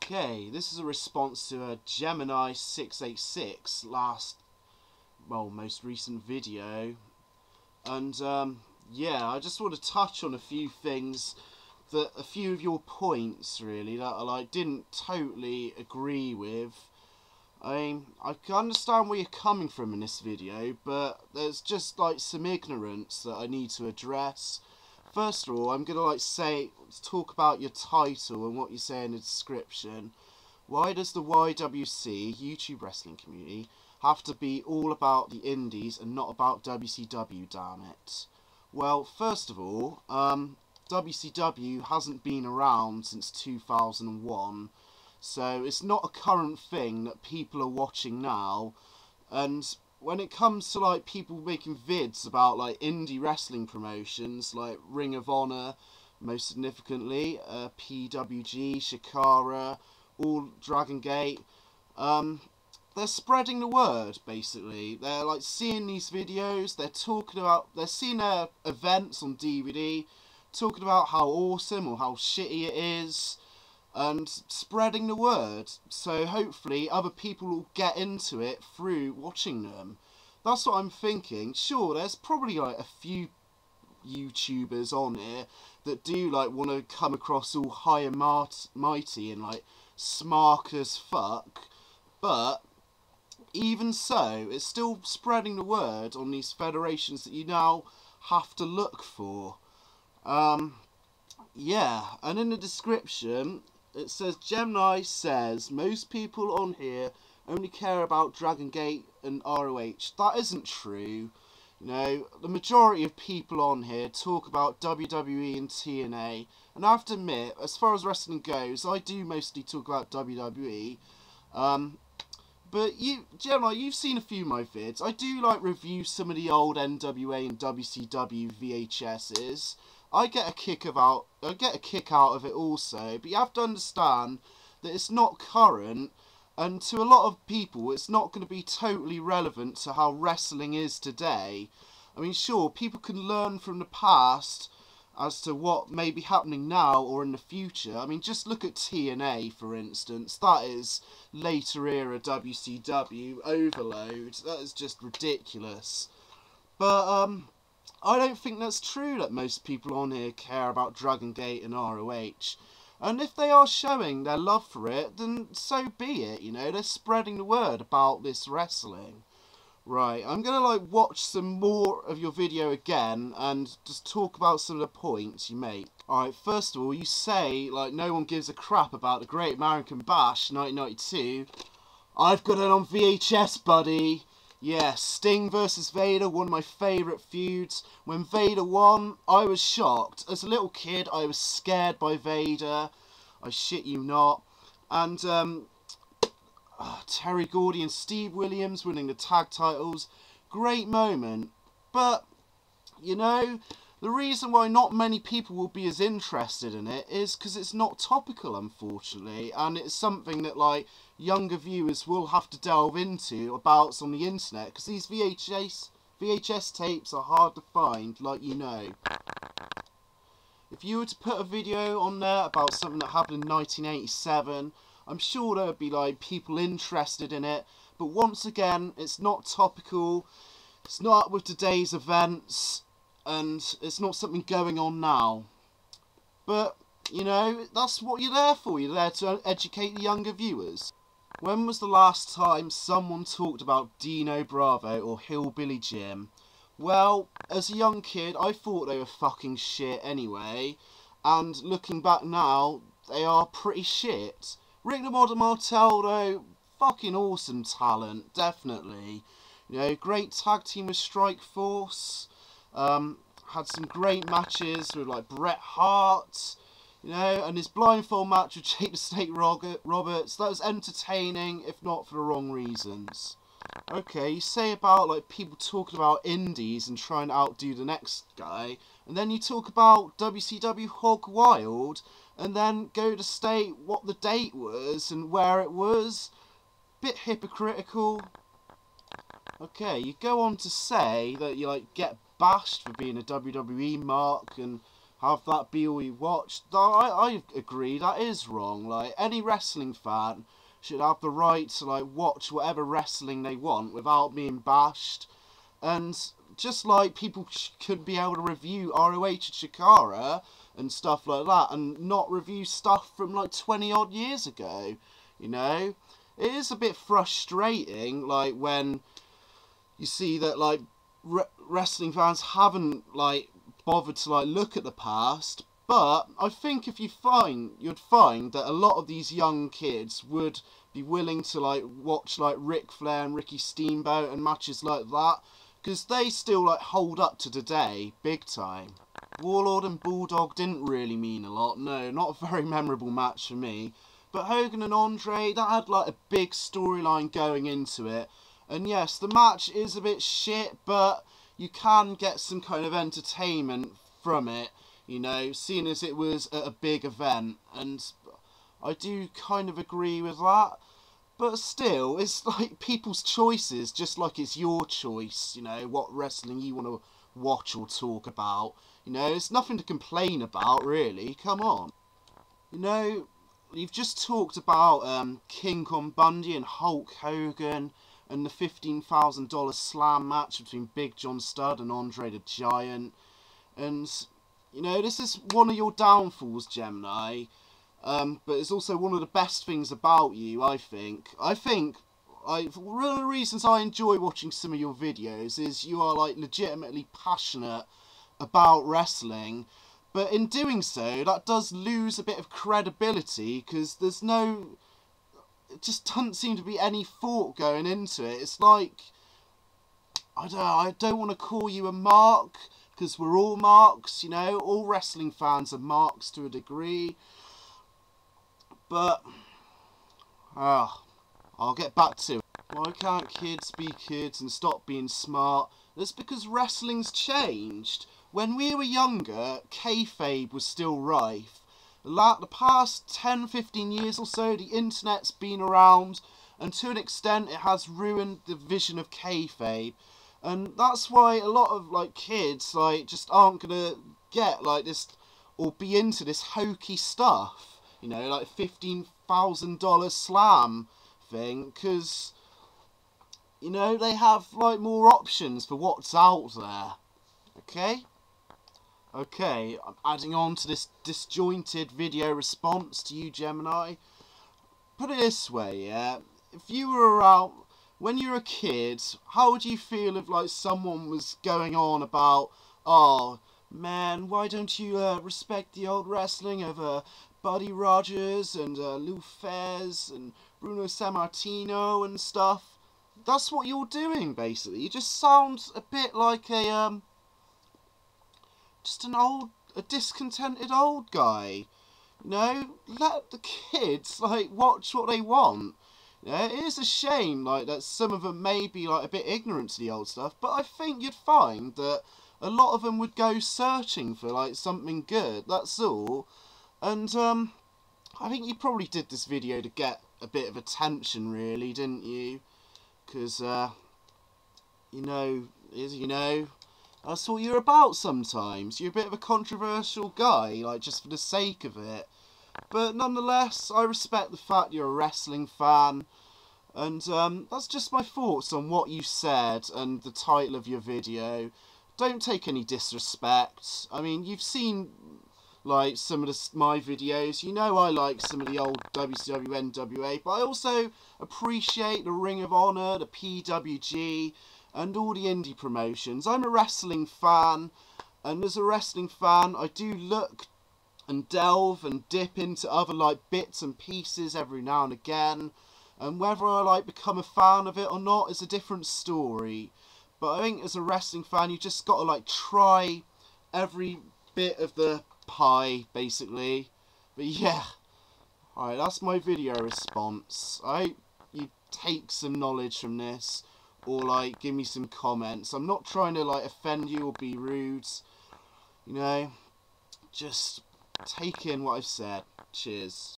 Okay, this is a response to a GEMNI686 most recent video, and yeah, I just want to touch on a few things, a few of your points really that I didn't totally agree with. I can understand where you're coming from in this video, but there's just some ignorance that I need to address. First of all, I'm gonna talk about your title and what you say in the description. Why does the YWC, YouTube Wrestling Community, have to be all about the indies and not about WCW, damn it? Well, first of all, WCW hasn't been around since 2001, so it's not a current thing that people are watching now. And when it comes to people making vids about indie wrestling promotions like Ring of Honor, most significantly, PWG, Shikara, all Dragon Gate, they're spreading the word basically. They're seeing these videos, they're seeing their events on DVD, talking about how awesome or how shitty it is, and spreading the word, so hopefully other people will get into it through watching them. That's what I'm thinking. Sure, there's probably a few YouTubers on here that do want to come across all high and mighty and smart as fuck, but even so, it's still spreading the word on these federations that you now have to look for. Yeah, and in the description it says, Gemini says most people on here only care about Dragon Gate and ROH. That isn't true. You know, the majority of people on here talk about WWE and TNA, and I have to admit, as far as wrestling goes, I do mostly talk about WWE. But Gemini, you've seen a few of my vids. I do review some of the old NWA and WCW VHSs. I get a kick out of it also, but you have to understand that it's not current, and to a lot of people it's not going to be totally relevant to how wrestling is today. I mean, sure, people can learn from the past as to what may be happening now or in the future. I mean, just look at TNA, for instance. That is later era WCW overload. That is just ridiculous. But I don't think that's true that most people on here care about Dragon Gate and ROH. And if they are showing their love for it, then so be it, you know. They're spreading the word about this wrestling. Right, I'm going to watch some more of your video again and just talk about some of the points you make. Alright, first of all, you say no one gives a crap about the Great American Bash 1992. I've got it on VHS, buddy. Yeah, Sting versus Vader, one of my favourite feuds. When Vader won, I was shocked. As a little kid, I was scared by Vader. I shit you not. And Terry Gordy and Steve Williams winning the tag titles. Great moment. But, you know, the reason why not many people will be as interested in it is because it's not topical, unfortunately. And it's something that, younger viewers will have to delve into about on the internet, because these VHS tapes are hard to find, you know. If you were to put a video on there about something that happened in 1987, I'm sure there would be people interested in it, but once again, it's not topical, it's not with today's events, and it's not something going on now. But, you know, that's what you're there for. You're there to educate the younger viewers. When was the last time someone talked about Dino Bravo or Hillbilly Jim? Well, as a young kid, I thought they were fucking shit anyway, and looking back now, they are pretty shit. Rick the Model Martel, though, fucking awesome talent, definitely. You know, great tag team with Strike Force, had some great matches with Bret Hart, you know, and his blindfold match with Jake the Snake Roberts, that was entertaining, if not for the wrong reasons. Okay, you say about people talking about indies and trying to outdo the next guy, and then you talk about WCW Hog Wild, and then go to state what the date was and where it was. Bit hypocritical. Okay, you go on to say that you get bashed for being a WWE mark and have that be all you watch. I agree, that is wrong. Like, any wrestling fan should have the right to like watch whatever wrestling they want without being bashed. And just like people could be able to review ROH and Chikara and stuff like that, and not review stuff from like 20 odd years ago, you know? It is a bit frustrating, like, when you see that, like, wrestling fans haven't, like, bothered to, like, look at the past. But I think if you'd find that a lot of these young kids would be willing to, like, watch, like, Ric Flair and Ricky Steamboat and matches like that, because they still, like, hold up to today, big time. Warlord and Bulldog didn't really mean a lot, no, not a very memorable match for me. But Hogan and Andre, that had like a big storyline going into it. And yes, the match is a bit shit, but you can get some kind of entertainment from it, you know, seeing as it was at a big event. And I do kind of agree with that. But still, it's like people's choices, just like it's your choice, you know, what wrestling you want to watch or talk about. You know, it's nothing to complain about, really. Come on. You know, you've just talked about King Kong Bundy and Hulk Hogan and the $15,000 slam match between Big John Studd and Andre the Giant. And, you know, this is one of your downfalls, Gemini. But it's also one of the best things about you, I think. One of the reasons I enjoy watching some of your videos is you are, like, legitimately passionate about wrestling. But in doing so, that does lose a bit of credibility, because it just doesn't seem to be any thought going into it. It's like, I don't want to call you a mark, because we're all marks, you know, all wrestling fans are marks to a degree. But, I'll get back to it. Why can't kids be kids and stop being smart? That's because wrestling's changed. When we were younger, kayfabe was still rife. The past 10-15 years or so, the internet's been around, and to an extent it has ruined the vision of kayfabe. And that's why a lot of, like, kids, like, just aren't gonna get, like, this, or be into this hokey stuff. You know, like $15,000 slam thing, because, you know, they have, like, more options for what's out there. Okay? Okay, I'm adding on to this disjointed video response to you, Gemini. Put it this way, yeah? If you were around, when you were a kid, how would you feel if, like, someone was going on about, oh, man, why don't you respect the old wrestling of Buddy Rogers and Lou Fez and Bruno Sammartino and stuff? That's what you're doing, basically. You just sound a bit like just a discontented old guy. You know, let the kids, like, watch what they want. You know, it is a shame, like, that some of them may be, like, a bit ignorant to the old stuff, but I think you'd find that a lot of them would go searching for, like, something good, that's all. And, I think you probably did this video to get a bit of attention, really, didn't you? Because, you know, that's what you're about sometimes. You're a bit of a controversial guy, like, just for the sake of it. But nonetheless, I respect the fact you're a wrestling fan. And that's just my thoughts on what you said and the title of your video. Don't take any disrespect. I mean, you've seen, like, some of my videos. You know I like some of the old WCW NWA. But I also appreciate the Ring of Honor, the PWG, and all the indie promotions. I'm a wrestling fan, and as a wrestling fan, I do look and delve and dip into other, like, bits and pieces every now and again. And whether I, like, become a fan of it or not is a different story. But I think as a wrestling fan, you just got to, like, try every bit of the pie, basically. But yeah, alright, that's my video response. I hope you take some knowledge from this, or, like, give me some comments. I'm not trying to, like, offend you or be rude. You know, just take in what I've said. Cheers.